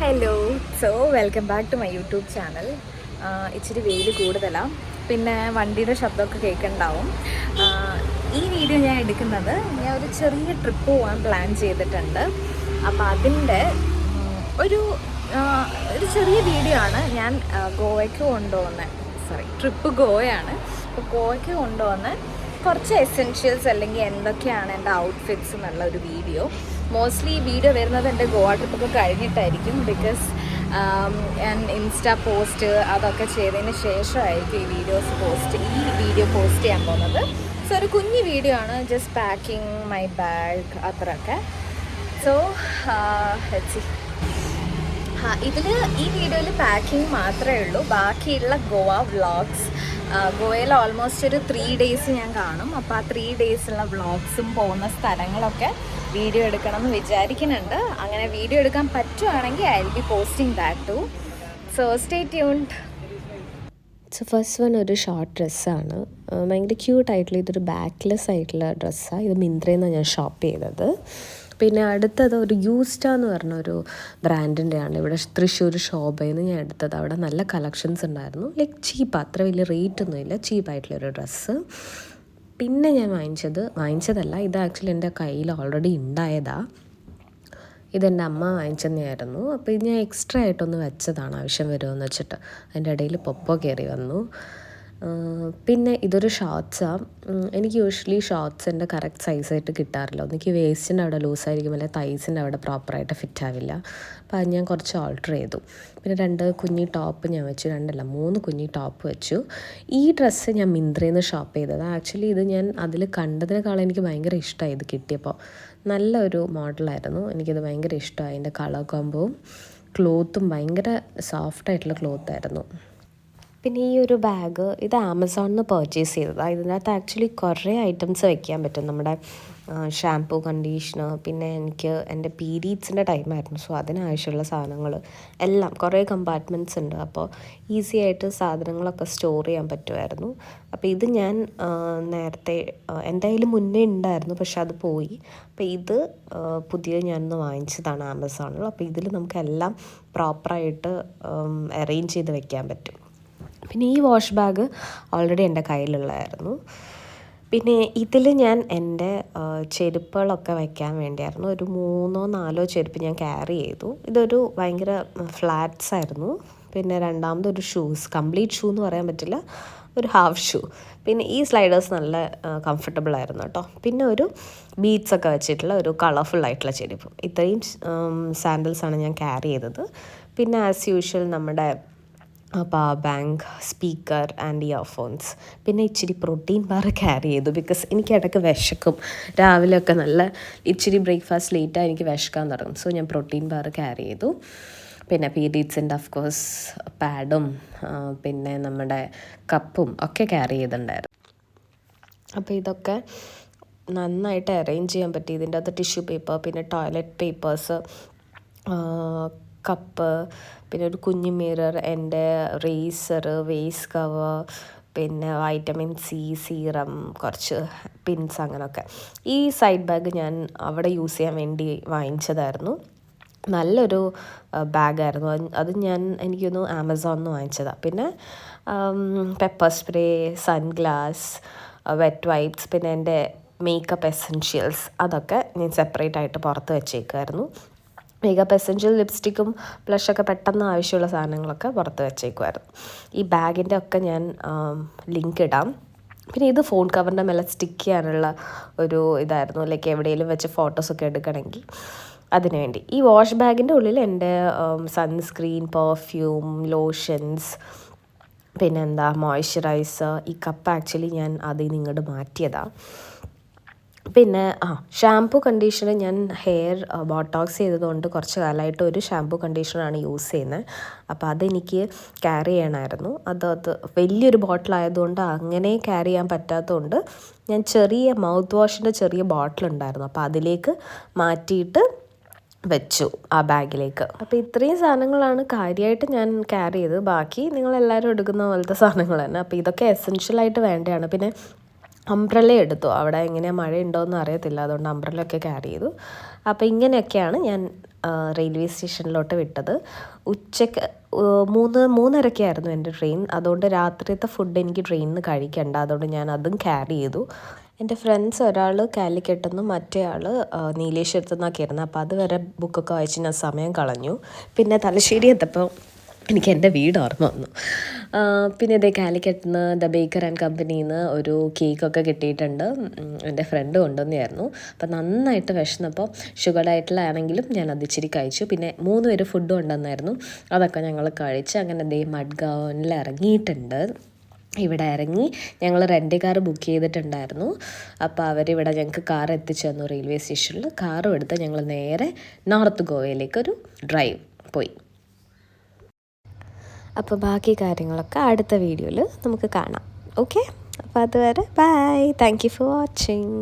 Hello. Welcome back to my YouTube channel. ഇച്ചിരി വെയിൽ കൂടുതലാണ്, പിന്നെ വണ്ടിയുടെ ശബ്ദമൊക്കെ കേൾക്കുന്നുണ്ടാവും. ഈ വീഡിയോ ഞാൻ എടുക്കുന്നത്, ഞാൻ ഒരു ചെറിയ ട്രിപ്പ് പോകാൻ പ്ലാൻ ചെയ്തിട്ടുണ്ട്. അപ്പോൾ അതിൻ്റെ ഒരു ഒരു ചെറിയ വീഡിയോ ആണ്. ഞാൻ ഗോവയ്ക്ക് ട്രിപ്പ് ഗോവയാണ്. അപ്പോൾ ഗോവയ്ക്ക് കൊണ്ടുവന്ന് കുറച്ച് എസെൻഷ്യൽസ് അല്ലെങ്കിൽ എന്തൊക്കെയാണ് എൻ്റെ ഔട്ട്ഫിറ്റ്സ് എന്നുള്ള ഒരു വീഡിയോ. മോസ്റ്റ്ലി ഈ വീഡിയോ വരുന്നത് എൻ്റെ ഗോവ ട്രിപ്പൊക്കെ കഴിഞ്ഞിട്ടായിരിക്കും. ബിക്കോസ് ഞാൻ ഇൻസ്റ്റാ പോസ്റ്റ് അതൊക്കെ ചെയ്തതിന് ശേഷമായിരിക്കും ഈ വീഡിയോ പോസ്റ്റ് ചെയ്യാൻ പോകുന്നത്. സോ ഒരു കുഞ്ഞു വീഡിയോ ആണ്, ജസ്റ്റ് പാക്കിങ് മൈ ബാഗ് അത്രയൊക്കെ. സോ ഈ വീഡിയോയിൽ പാക്കിങ് മാത്രമേ ഉള്ളൂ. ബാക്കിയുള്ള ഗോവ വ്ളോഗ്സ്, ഗോവയിൽ ഓൾമോസ്റ്റ് ഒരു 3 ഡേയ്സ് ഞാൻ കാണും. അപ്പോൾ ആ 3 ഡേയ്സുള്ള വ്ളോഗ്സും പോകുന്ന സ്ഥലങ്ങളൊക്കെ വീഡിയോ എടുക്കണം എന്ന് വിചാരിക്കുന്നുണ്ട്. അങ്ങനെ വീഡിയോ എടുക്കാൻ പറ്റുവാണെങ്കിൽ I will be posting that too. So stay tuned. First one ഒരു ഷോർട്ട് ഡ്രസ്സാണ്. ഭയങ്കര ക്യൂട്ടായിട്ടുള്ള ഇതൊരു ബാക്ക്ലെസ് ആയിട്ടുള്ള ഡ്രസ്സാണ്. ഇത് മിന്ത്രയിൽ നിന്നാണ് ഞാൻ ഷോപ്പ് ചെയ്തത്. പിന്നെ അടുത്തത് ഒരു യൂസ്റ്റ എന്ന് പറഞ്ഞൊരു ബ്രാൻഡിൻ്റെയാണ്. ഇവിടെ തൃശ്ശൂർ ശോഭയിൽ നിന്ന് ഞാൻ എടുത്തത്. അവിടെ നല്ല കളക്ഷൻസ് ഉണ്ടായിരുന്നു. ചീപ്പ്, അത്ര വലിയ റേറ്റ് ഒന്നുമില്ല, ചീപ്പായിട്ടുള്ളൊരു ഡ്രസ്സ്. പിന്നെ ഞാൻ വാങ്ങിച്ചതല്ല, ഇത് ആക്ച്വലി എൻ്റെ കയ്യിൽ ഓൾറെഡി ഉണ്ടായതാണ്. ഇതെൻ്റെ അമ്മ വാങ്ങിച്ചതന്നെയായിരുന്നു. അപ്പോൾ ഇത് ഞാൻ എക്സ്ട്രാ ആയിട്ടൊന്ന് വെച്ചതാണ്, ആവശ്യം വരുമെന്ന് വെച്ചിട്ട്. അതിൻ്റെ ഇടയിൽ പൊപ്പോ കയറി വന്നു. പിന്നെ ഇതൊരു ഷോർട്ട്സാണ്. എനിക്ക് യൂഷ്വലി ഷോർട്ട്സ് എൻ്റെ കറക്റ്റ് സൈസായിട്ട് കിട്ടാറില്ല. ഒന്നിക്ക് വേസ്റ്റിൻ്റെ അവിടെ ലൂസായിരിക്കും, അല്ലെങ്കിൽ തൈസിൻ്റെ അവിടെ പ്രോപ്പറായിട്ട് ഫിറ്റ് ആവില്ല. അപ്പോൾ അത് ഞാൻ കുറച്ച് ഓൾട്ടർ ചെയ്തു. പിന്നെ 2 കുഞ്ഞി ടോപ്പ് ഞാൻ വെച്ചു, 3 കുഞ്ഞി ടോപ്പ് വെച്ചു. ഈ ഡ്രസ്സ് ഞാൻ മിന്ത്രയിൽ നിന്ന് ഷോപ്പ് ചെയ്തത്. ആക്ച്വലി ഇത് ഞാൻ അതിൽ കണ്ടതിനേക്കാളും എനിക്ക് ഭയങ്കര ഇഷ്ടമായി ഇത് കിട്ടിയപ്പോൾ. നല്ലൊരു മോഡലായിരുന്നു, എനിക്കിത് ഭയങ്കര ഇഷ്ടമായി. അതിൻ്റെ കളർ കോംബോവും ക്ലോത്തും ഭയങ്കര സോഫ്റ്റായിട്ടുള്ള ക്ലോത്തായിരുന്നു. പിന്നെ ഈ ഒരു ബാഗ്, ഇത് ആമസോണിൽ നിന്ന് പർച്ചേസ് ചെയ്തതാണ്. ഇതിനകത്ത് ആക്ച്വലി കുറേ ഐറ്റംസ് വയ്ക്കാൻ പറ്റും. നമ്മുടെ ഷാംപൂ, കണ്ടീഷണർ, പിന്നെ എനിക്ക് എൻ്റെ പീരീഡ്സിൻ്റെ ടൈമായിരുന്നു. സോ അതിനാവശ്യമുള്ള സാധനങ്ങൾ എല്ലാം, കുറേ കമ്പാർട്ട്മെൻറ്റ്സ് ഉണ്ട്. അപ്പോൾ ഈസി ആയിട്ട് സാധനങ്ങളൊക്കെ സ്റ്റോർ ചെയ്യാൻ പറ്റുമായിരുന്നു. അപ്പോൾ ഇത് ഞാൻ നേരത്തെ എൻ്റെ കയ്യിൽ മുന്നേ ഉണ്ടായിരുന്നു, പക്ഷെ അത് പോയി. അപ്പോൾ ഇത് പുതിയ ഞാനൊന്ന് വാങ്ങിച്ചതാണ് ആമസോണിൽ. അപ്പോൾ ഇതിൽ നമുക്കെല്ലാം പ്രോപ്പറായിട്ട് അറേഞ്ച് ചെയ്ത് വെക്കാൻ പറ്റും. പിന്നെ ഈ വാഷ് ബാഗ് ഓൾറെഡി എൻ്റെ കയ്യിലുള്ളതായിരുന്നു. പിന്നെ ഇതിൽ ഞാൻ എൻ്റെ ചെരുപ്പുകളൊക്കെ വയ്ക്കാൻ വേണ്ടിയായിരുന്നു. ഒരു 3-4 ചെരുപ്പ് ഞാൻ ക്യാരി ചെയ്തു. ഇതൊരു ഭയങ്കര ഫ്ലാറ്റ്സ് ആയിരുന്നു. പിന്നെ രണ്ടാമതൊരു ഷൂസ്, കംപ്ലീറ്റ് ഷൂ എന്ന് പറയാൻ പറ്റില്ല, ഒരു ഹാഫ് ഷൂ. പിന്നെ ഈ സ്ലൈഡേഴ്സ് നല്ല കംഫർട്ടബിൾ ആയിരുന്നു കേട്ടോ. പിന്നെ ഒരു ബീഡ്സൊക്കെ വെച്ചിട്ടുള്ള ഒരു കളർഫുൾ ആയിട്ടുള്ള ചെരുപ്പ്. ഇത്രയും സാൻഡൽസാണ് ഞാൻ ക്യാരി ചെയ്തത്. പിന്നെ ആസ് യൂഷ്വൽ നമ്മുടെ power bank, speaker and earphones. പിന്നെ ഇച്ചിരി പ്രോട്ടീൻ ബാർ ക്യാരി ചെയ്തു. ബിക്കോസ് എനിക്ക് ഇടയ്ക്ക് വിശക്കും, രാവിലെയൊക്കെ നല്ല ഇച്ചിരി ബ്രേക്ക്ഫാസ്റ്റ് ലേറ്റായി എനിക്ക് വിശക്കാൻ തുടങ്ങും. സോ ഞാൻ പ്രോട്ടീൻ ബാർ ക്യാരി ചെയ്തു. പിന്നെ പീരീഡ്സിൻ്റെ ഓഫ്കോഴ്സ് പാഡും പിന്നെ നമ്മുടെ കപ്പും ഒക്കെ ക്യാരി ചെയ്തിട്ടുണ്ടായിരുന്നു. അപ്പോൾ ഇതൊക്കെ നന്നായിട്ട് അറേഞ്ച് ചെയ്യാൻ പറ്റി. ഇതിൻ്റെ അകത്ത് ടിഷ്യൂ പേപ്പർ, പിന്നെ ടോയ്ലറ്റ് പേപ്പേഴ്സ്, കപ്പ്, പിന്നെ ഒരു കുഞ്ഞു മിറർ, എൻ്റെ റേസർ, വേസ് കവർ, പിന്നെ വൈറ്റമിൻ സി സീറം, കുറച്ച് പിൻസ്, അങ്ങനെയൊക്കെ. ഈ സൈഡ് ബാഗ് ഞാൻ അവിടെ യൂസ് ചെയ്യാൻ വേണ്ടി വാങ്ങിച്ചതായിരുന്നു. നല്ലൊരു ബാഗായിരുന്നു അത്. എനിക്കൊന്ന് ആമസോണിൽ നിന്ന് വാങ്ങിച്ചതാണ്. പിന്നെ pepper spray, sunglass, wet wipes, പിന്നെ എൻ്റെ മേക്കപ്പ് എസെൻഷ്യൽസ് അതൊക്കെ ഞാൻ സെപ്പറേറ്റ് ആയിട്ട് പുറത്ത് വെച്ചേക്കുമായിരുന്നു. മേക്കപ്പ് എസെൻഷ്യൽ, ലിപ്സ്റ്റിക്കും ബ്ലഷൊക്കെ പെട്ടെന്ന് ആവശ്യമുള്ള സാധനങ്ങളൊക്കെ പുറത്ത് വെച്ചേക്കുമായിരുന്നു. ഈ ബാഗിൻ്റെ ഒക്കെ ഞാൻ ലിങ്ക് ഇടാം. പിന്നെ ഇത് ഫോൺ കവറിൻ്റെ മേലെ സ്റ്റിക്ക് ചെയ്യാനുള്ള ഒരു ഇതായിരുന്നു, എവിടെയെങ്കിലും വെച്ച് ഫോട്ടോസൊക്കെ എടുക്കണമെങ്കിൽ അതിനുവേണ്ടി. ഈ വാഷ് ബാഗിൻ്റെ ഉള്ളിൽ എൻ്റെ സൺസ്ക്രീൻ, പെർഫ്യൂം, ലോഷൻസ്, പിന്നെന്താ മോയ്സ്ചറൈസർ. ഈ കപ്പ് ആക്ച്വലി ഞാൻ അതിൽ നിന്ന് ഇങ്ങോട്ട് മാറ്റിയതാണ്. പിന്നെ ഷാംപൂ, കണ്ടീഷണർ ഞാൻ ഹെയർ ബോട്ടോക്സ് ചെയ്തതുകൊണ്ട് കുറച്ച് കാലമായിട്ട് ഒരു ഷാംപൂ കണ്ടീഷണറാണ് യൂസ് ചെയ്യുന്നത്. അപ്പോൾ അതെനിക്ക് ക്യാരി ചെയ്യണമായിരുന്നു. അത് വലിയൊരു ബോട്ടിലായതുകൊണ്ട് അങ്ങനെ ക്യാരി ചെയ്യാൻ പറ്റാത്തതുകൊണ്ട് ഞാൻ ചെറിയ മൗത്ത് വാഷിൻ്റെ ചെറിയ ബോട്ടിലുണ്ടായിരുന്നു, അപ്പോൾ അതിലേക്ക് മാറ്റിയിട്ട് വെച്ചു ആ ബാഗിലേക്ക്. അപ്പോൾ ഇത്രയും സാധനങ്ങളാണ് കാര്യമായിട്ട് ഞാൻ ക്യാരി ചെയ്തത്. ബാക്കി നിങ്ങളെല്ലാവരും എടുക്കുന്ന പോലത്തെ സാധനങ്ങൾ തന്നെ. അപ്പോൾ ഇതൊക്കെ എസെൻഷ്യലായിട്ട് വേണ്ടതാണ്. പിന്നെ അംബ്രല്ല എടുത്തു, അവിടെ എങ്ങനെയാണ് മഴ ഉണ്ടോയെന്ന് അറിയത്തില്ല, അതുകൊണ്ട് അംബ്രല്ലൊക്കെ ക്യാരി ചെയ്തു. അപ്പോൾ ഇങ്ങനെയൊക്കെയാണ് ഞാൻ റെയിൽവേ സ്റ്റേഷനിലോട്ട് വിട്ടത്. ഉച്ചയ്ക്ക് 3:30 എൻ്റെ ട്രെയിൻ. അതുകൊണ്ട് രാത്രിയത്തെ ഫുഡ് എനിക്ക് ട്രെയിനിൽ നിന്ന് കഴിക്കണ്ട, അതുകൊണ്ട് ഞാൻ അതും ക്യാരി ചെയ്തു. എൻ്റെ ഫ്രണ്ട്സ് ഒരാൾ കാലിക്കറ്റ് നിന്നും മറ്റേ ആൾ നീലേശ്വരത്തു നിന്നൊക്കെ ആയിരുന്നു. അപ്പോൾ അതുവരെ ബുക്കൊക്കെ വായിച്ച് ഞാൻ സമയം കളഞ്ഞു. പിന്നെ തലശ്ശേരി എത്തപ്പോൾ എനിക്ക് എൻ്റെ വീട് ഓർമ്മ വന്നു. പിന്നെ ഇതേ കാലിക്കറ്റിൽ നിന്ന് ദ ബേക്കർ ആൻഡ് കമ്പനിയിൽ നിന്ന് ഒരു കേക്കൊക്കെ കിട്ടിയിട്ടുണ്ട്. എൻ്റെ ഫ്രണ്ട് കൊണ്ടുവന്നായിരുന്നു. അപ്പോൾ നന്നായിട്ട് വിശന്നപ്പോൾ ഷുഗർ ഡയറ്റിലാണെങ്കിലും ഞാൻ അത് ഇച്ചിരി കഴിച്ചു. പിന്നെ 3 പേര് ഫുഡ് കൊണ്ടുവന്നായിരുന്നു, അതൊക്കെ ഞങ്ങൾ കഴിച്ച് അങ്ങനെ ദേ മഡ്ഗൗണിൽ ഇറങ്ങിയിട്ടുണ്ട്. ഇവിടെ ഇറങ്ങി ഞങ്ങൾ റെൻ്റ് കാർ ബുക്ക് ചെയ്തിട്ടുണ്ടായിരുന്നു. അപ്പോൾ അവരിവിടെ ഞങ്ങൾക്ക് കാർ എത്തിച്ചു തന്നു റെയിൽവേ സ്റ്റേഷനിൽ. കാറും എടുത്ത് ഞങ്ങൾ നേരെ നോർത്ത് ഗോവയിലേക്കൊരു ഡ്രൈവ് പോയി. അപ്പോൾ ബാക്കി കാര്യങ്ങളൊക്കെ അടുത്ത വീഡിയോയിൽ നമുക്ക് കാണാം. ഓക്കെ, അപ്പോൾ അതുവരെ bye. Thank you for watching.